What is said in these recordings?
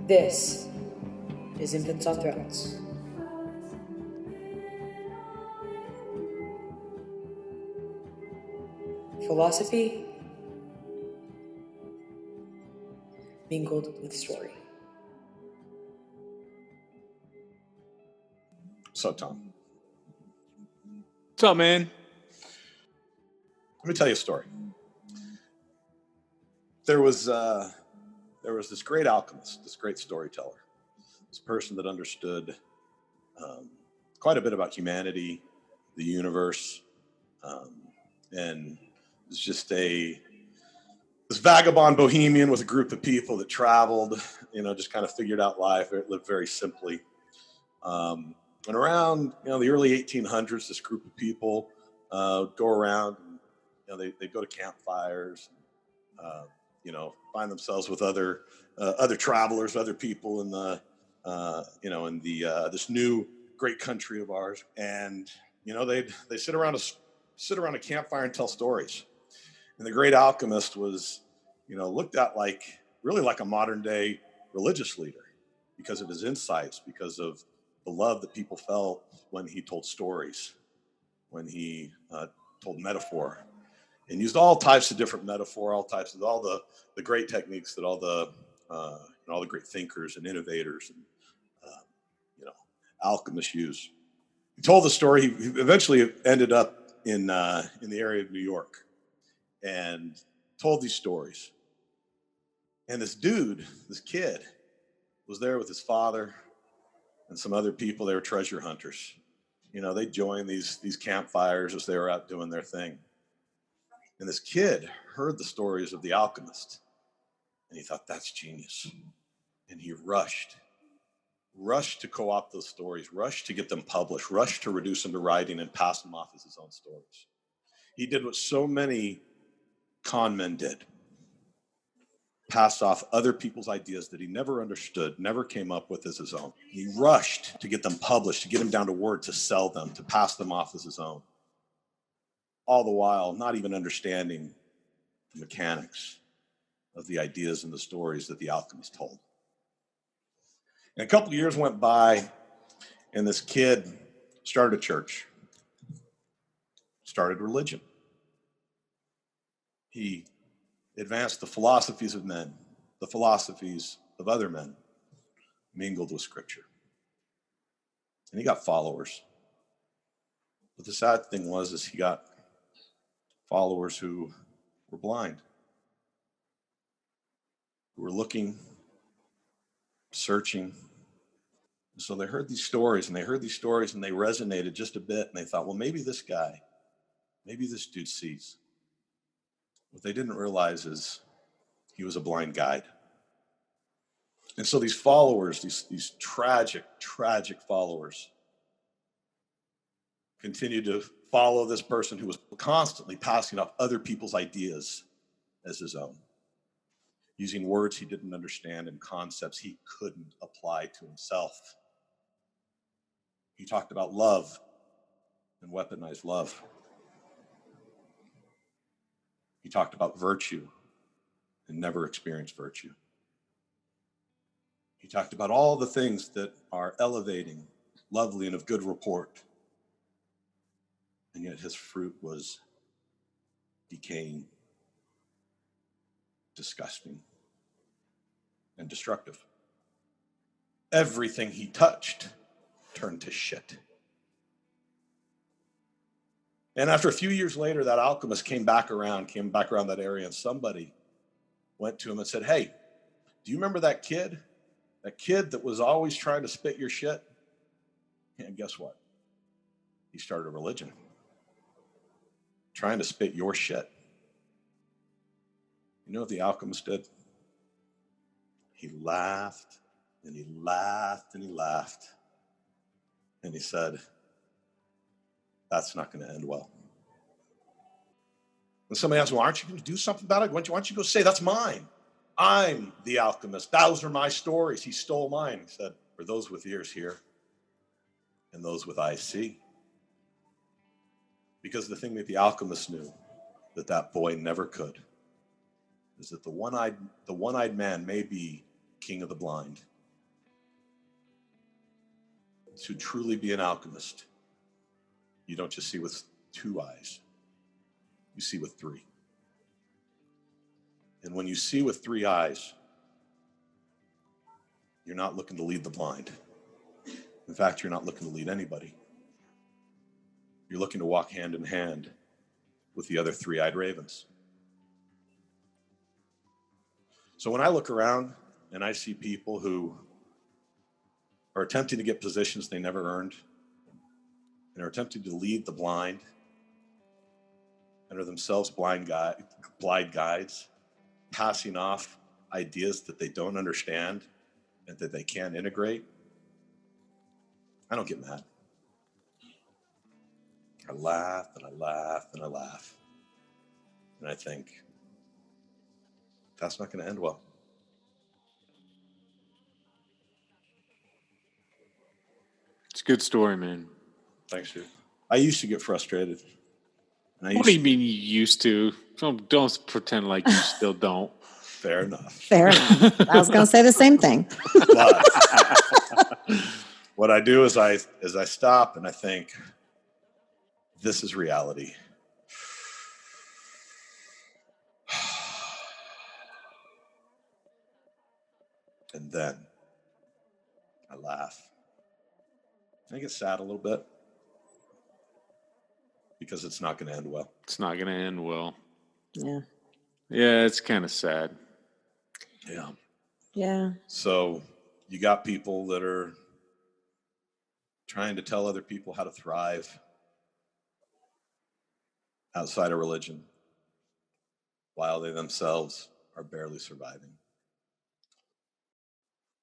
This is Infants on Thrones. Philosophy mingled with story. What's up, Tom? What's up, man? Let me tell you a story. There was this great alchemist, this great storyteller, this person that understood quite a bit about humanity, the universe, and was just this vagabond bohemian with a group of people that traveled, just kind of figured out life, lived very simply. And around, the early 1800s, this group of people go around and, they go to campfires, find themselves with other travelers, other people in this new great country of ours, and they sit around a campfire and tell stories. And the great alchemist was, looked at really like a modern day religious leader because of his insights, because of the love that people felt when he told stories, when he told metaphor, and used all types of different metaphor, all the great techniques that all the great thinkers and innovators and alchemists use. He told the story. He eventually ended up in the area of New York and told these stories. And this kid, was there with his father and some other people. They were treasure hunters. They joined these campfires as they were out doing their thing. And this kid heard the stories of the alchemist, and he thought, that's genius. And he rushed to co-opt those stories, rushed to get them published, rushed to reduce them to writing and pass them off as his own stories. He did what so many con men did: pass off other people's ideas that he never understood, never came up with as his own. He rushed to get them published, to get them down to word, to sell them, to pass them off as his own. All the while, not even understanding the mechanics of the ideas and the stories that the alchemist told. And a couple of years went by, and this kid started a church, started religion. He advanced the philosophies of men, the philosophies of other men, mingled with scripture. And he got followers. But the sad thing was he got followers who were blind, who were looking, searching. And so they heard these stories and they resonated just a bit, and they thought, well, maybe this dude sees. What they didn't realize is he was a blind guide. And so these followers, these tragic followers, continued to follow this person who was constantly passing off other people's ideas as his own, using words he didn't understand and concepts he couldn't apply to himself. He talked about love and weaponized love. He talked about virtue and never experienced virtue. He talked about all the things that are elevating, lovely, and of good report. And yet his fruit was decaying, disgusting, and destructive. Everything he touched turned to shit. And after a few years later, that alchemist came back around that area, and somebody went to him and said, hey, do you remember that kid? That kid that was always trying to spit your shit? And guess what? He started a religion, trying to spit your shit. You know what the alchemist did? he laughed and he laughed and he laughed. And he said, that's not going to end well. And somebody asked, well, aren't you going to do something about it? Why don't you go say, that's mine. I'm the alchemist. Those are my stories. He stole mine. He said, for those with ears hear and those with eyes see. Because the thing that the alchemist knew that boy never could is that the one-eyed man may be king of the blind. To truly be an alchemist, you don't just see with 2 eyes, you see with 3. And when you see with 3 eyes, you're not looking to lead the blind. In fact, you're not looking to lead anybody. You're looking to walk hand in hand with the other 3-eyed ravens. So when I look around and I see people who are attempting to get positions they never earned and are attempting to lead the blind and are themselves blind guides, passing off ideas that they don't understand and that they can't integrate, I don't get mad. I laugh and I laugh and I laugh. And I think, that's not going to end well. It's a good story, man. Thanks, dude. I used to get frustrated. And What do you mean you used to? Don't pretend like you still don't. Fair enough. Fair enough. I was going to say the same thing. But what I do is I stop and I think, this is reality. And then I laugh. I get sad a little bit because it's not going to end well. It's not going to end well. Yeah. Yeah, it's kind of sad. Yeah. Yeah. So you got people that are trying to tell other people how to thrive outside of religion while they themselves are barely surviving.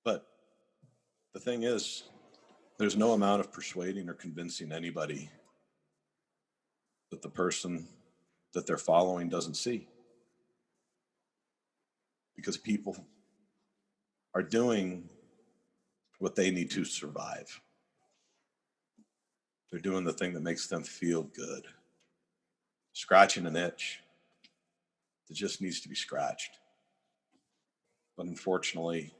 But the thing is, there's no amount of persuading or convincing anybody that the person that they're following doesn't see. Because people are doing what they need to survive. They're doing the thing that makes them feel good. Scratching an itch that just needs to be scratched. But unfortunately,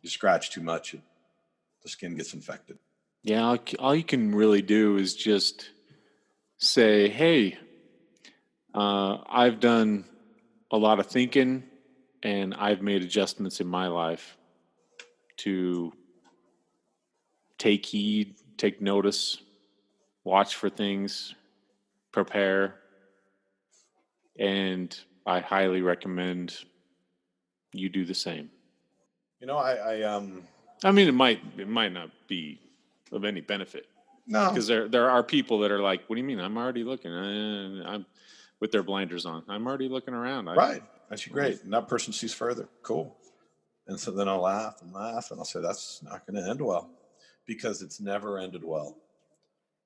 you scratch too much, the skin gets infected. Yeah, all you can really do is just say, hey, I've done a lot of thinking and I've made adjustments in my life to take heed, take notice, watch for things, prepare. And I highly recommend you do the same. You know, I mean, it might not be of any benefit. No, because there are people that are like, what do you mean? I'm already looking. I'm with their blinders on. I'm already looking around. Right. That's great. And that person sees further. Cool. And so then I'll laugh and I'll say, that's not going to end well, because it's never ended well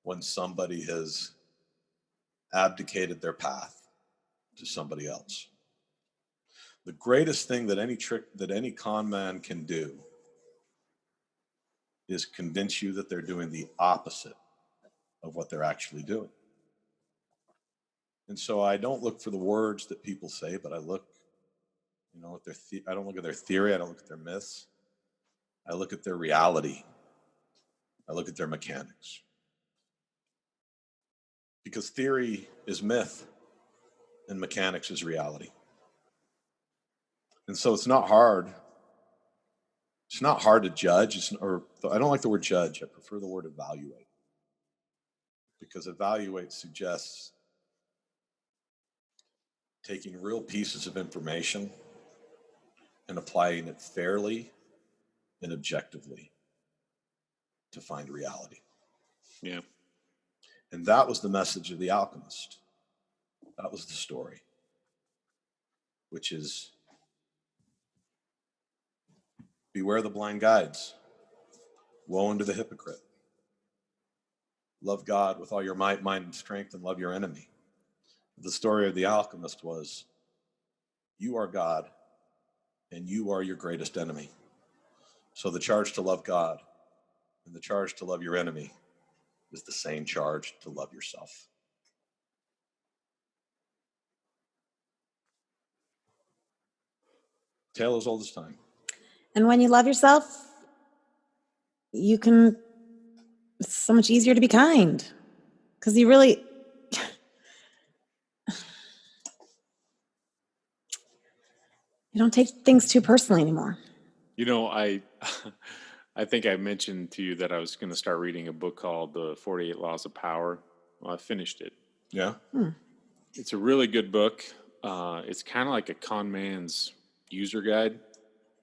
when somebody has abdicated their path to somebody else. The greatest thing that any con man can do is convince you that they're doing the opposite of what they're actually doing. And so I don't look for the words that people say, but I look, at I don't look at their theory. I don't look at their myths. I look at their reality. I look at their mechanics. Because theory is myth and mechanics is reality. And so it's not hard. It's not hard to judge. I don't like the word judge. I prefer the word evaluate. Because evaluate suggests taking real pieces of information and applying it fairly and objectively to find reality. Yeah. And that was the message of The Alchemist. That was the story, which is Beware the blind guides. Woe unto the hypocrite. Love God with all your might, mind, and strength, and love your enemy. The story of the alchemist was, you are God, and you are your greatest enemy. So the charge to love God and the charge to love your enemy is the same charge to love yourself. Tale as old as time. And when you love yourself, you can, it's so much easier to be kind because you really, you don't take things too personally anymore. You know, I I think I mentioned to you that I was going to start reading a book called The 48 Laws of Power. Well, I finished it. Yeah. It's a really good book. It's kind of like a con man's user guide.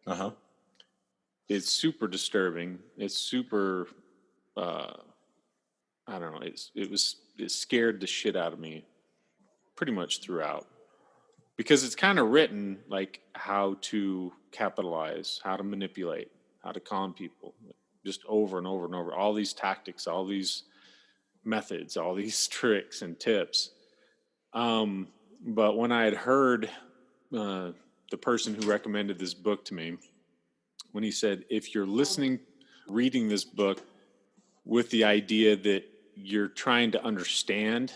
Uh-huh. It's super disturbing. It's super, I don't know. It scared the shit out of me pretty much throughout, because it's kind of written like how to capitalize, how to manipulate, how to con people, just over and over and over. All these tactics, all these methods, all these tricks and tips. But when I had heard the person who recommended this book to me, when he said, if you're reading this book with the idea that you're trying to understand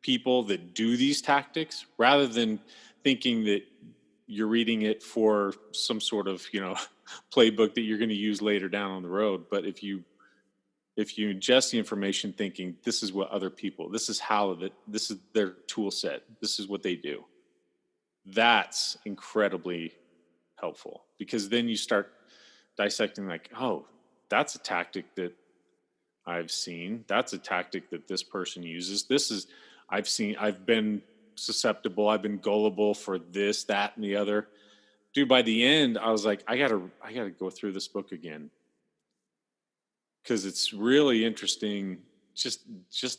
people that do these tactics, rather than thinking that you're reading it for some sort of, playbook that you're going to use later down on the road. But if you ingest the information thinking this is what other people, this is their tool set, this is what they do, that's incredibly helpful, because then you start dissecting like, oh, that's a tactic that I've seen. That's a tactic that this person uses. I've been susceptible. I've been gullible for this, that, and the other. Dude, by the end, I was like, I gotta go through this book again, because it's really interesting. Just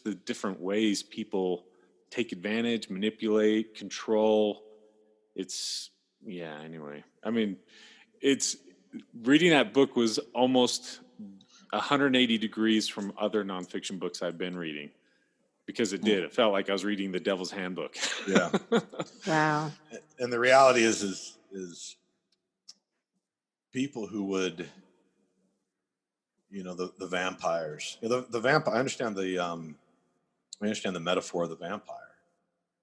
the different ways people take advantage, manipulate, control. Anyway, I mean, reading that book was almost 180 degrees from other nonfiction books I've been reading, because it felt like I was reading the Devil's Handbook. Yeah. Wow. And the reality is people who would, the vampires, the vampire, I understand the metaphor of the vampire,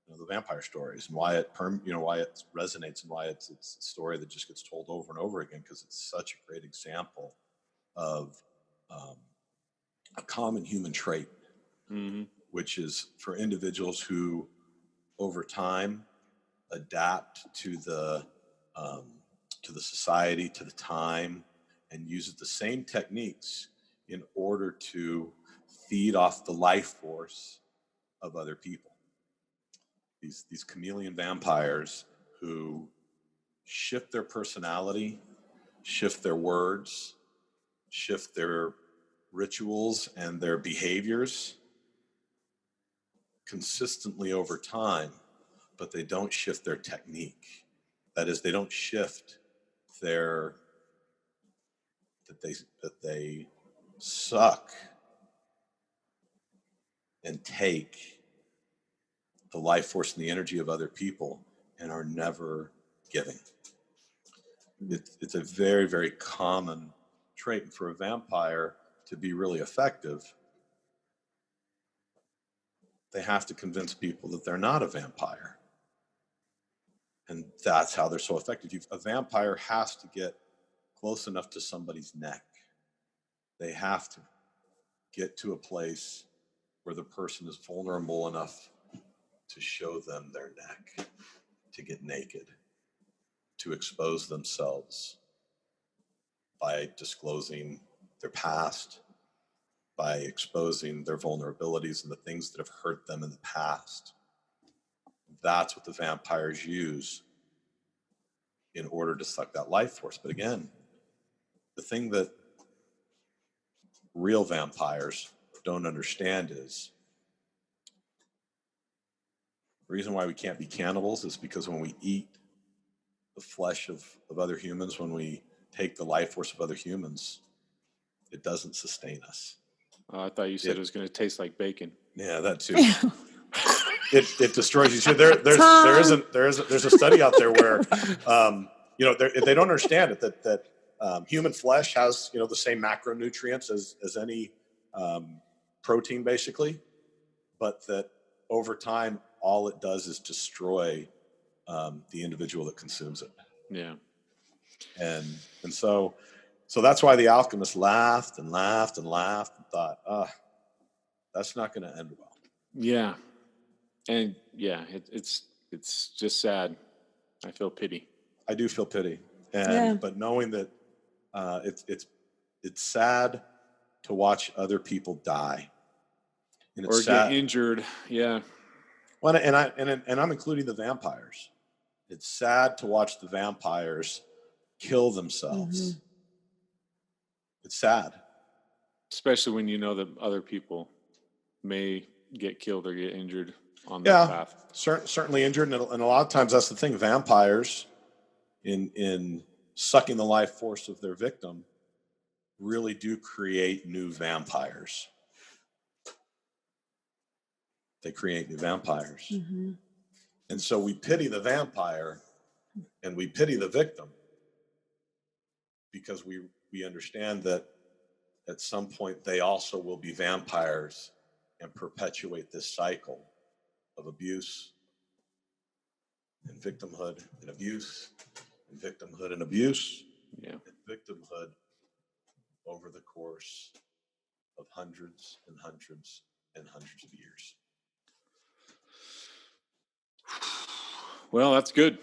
the vampire stories, and why why it resonates, and why it's a story that just gets told over and over again, because it's such a great example of a common human trait, which is for individuals who over time adapt to the society, to the time, and uses the same techniques in order to feed off the life force of other people. These chameleon vampires who shift their personality, shift their words, shift their rituals and their behaviors consistently over time, but they don't shift their technique. That is, they don't shift that they suck and take the life force and the energy of other people and are never giving. It's a very, very common trait. And for a vampire to be really effective, they have to convince people that they're not a vampire. And that's how they're so effective. A vampire has to get close enough to somebody's neck. They have to get to a place where the person is vulnerable enough to show them their neck, to get naked, to expose themselves by disclosing their past, by exposing their vulnerabilities and the things that have hurt them in the past. That's what the vampires use in order to suck that life force. But again, the thing that real vampires don't understand is the reason why we can't be cannibals is because when we eat the flesh of other humans, when we take the life force of other humans, it doesn't sustain us. I thought you said it was going to taste like bacon. Yeah, that too. It destroys you. So there's a study out there where they don't understand it that human flesh has the same macronutrients as any protein basically, but that over time all it does is destroy the individual that consumes it. Yeah. And so that's why the alchemist laughed and laughed and laughed and thought, that's not going to end well. Yeah. And yeah, it's just sad. I feel pity. I do feel pity, but knowing that it's sad to watch other people die, and it's or sad. Get injured. Yeah. Well, and I'm including the vampires. It's sad to watch the vampires kill themselves. Mm-hmm. It's sad, especially when you know that other people may get killed or get injured on that path. Certainly injured, and a lot of times that's the thing. Vampires, in sucking the life force of their victim, really do create new vampires. They create new vampires. Mm-hmm. And so we pity the vampire and we pity the victim because we understand that at some point they also will be vampires and perpetuate this cycle of abuse and victimhood and abuse and victimhood and abuse and victimhood over the course of hundreds and hundreds and hundreds of years. Well, that's good.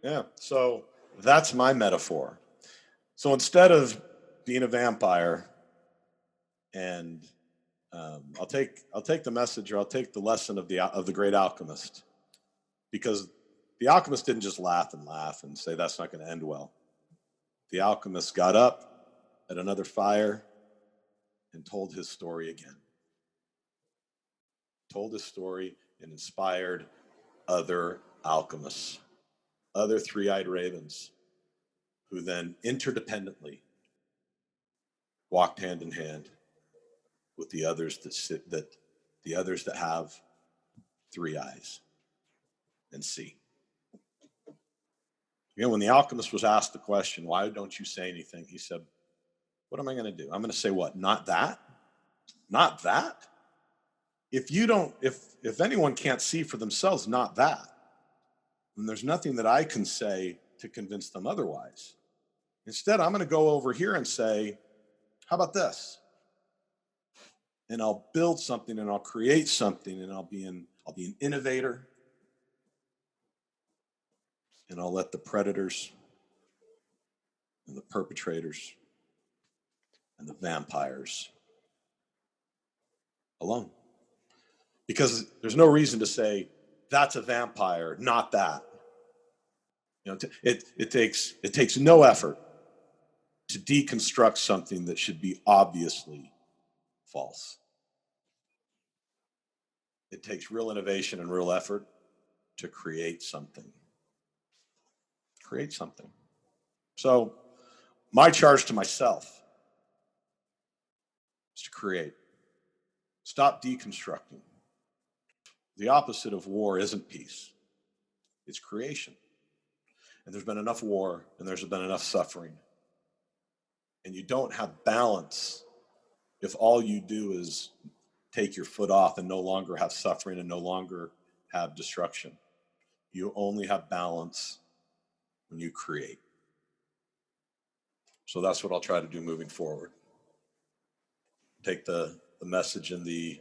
Yeah. So that's my metaphor. So instead of being a vampire, and I'll take the message, or I'll take the lesson of the great alchemist, because the alchemist didn't just laugh and say that's not going to end well. The alchemist got up at another fire and told his story again. Told his story and inspired other alchemists, other three-eyed ravens, who then interdependently walked hand in hand with the others that have three eyes and see. When the alchemist was asked the question, why don't you say anything? He said, what am I going to do? I'm going to say what? Not that? Not that? If anyone can't see for themselves, not that, then there's nothing that I can say to convince them otherwise. Instead, I'm going to go over here and say, how about this? And I'll build something and I'll create something and I'll be an innovator. And I'll let the predators and the perpetrators and the vampires alone. Because there's no reason to say, that's a vampire, not that. It takes no effort to deconstruct something that should be obviously false. It takes real innovation and real effort to create something. Create something. So my charge to myself is to create. Stop deconstructing. The opposite of war isn't peace. It's creation. And there's been enough war and there's been enough suffering. And you don't have balance if all you do is take your foot off and no longer have suffering and no longer have destruction. You only have balance when you create. So that's what I'll try to do moving forward. Take the message and the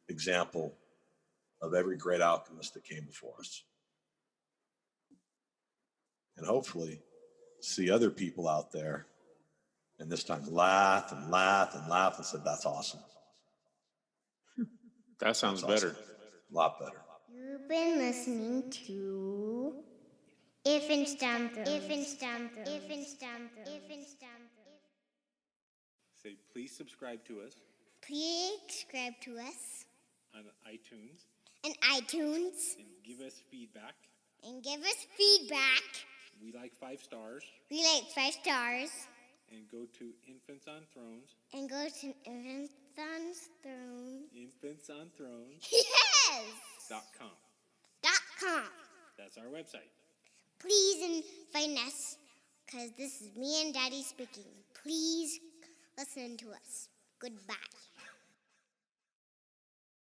example of every great alchemist that came before us. And hopefully see other people out there and this time laugh and laugh and laugh and said, that's awesome. That sounds better. Awesome. A lot better. You've been listening to If and Stamp Those. If and Stamp Those. If and Stamp Those. If and Stamp Those. Say, please subscribe to us Please subscribe to us on iTunes on iTunes and give us feedback. and give us feedback. We like 5 stars. We like 5 stars. And go to Infants on Thrones. And go to Infants on Thrones. Infants on Thrones. Yes! .com. .com. That's our website. Please invite us, because this is me and Daddy speaking. Please listen to us. Goodbye.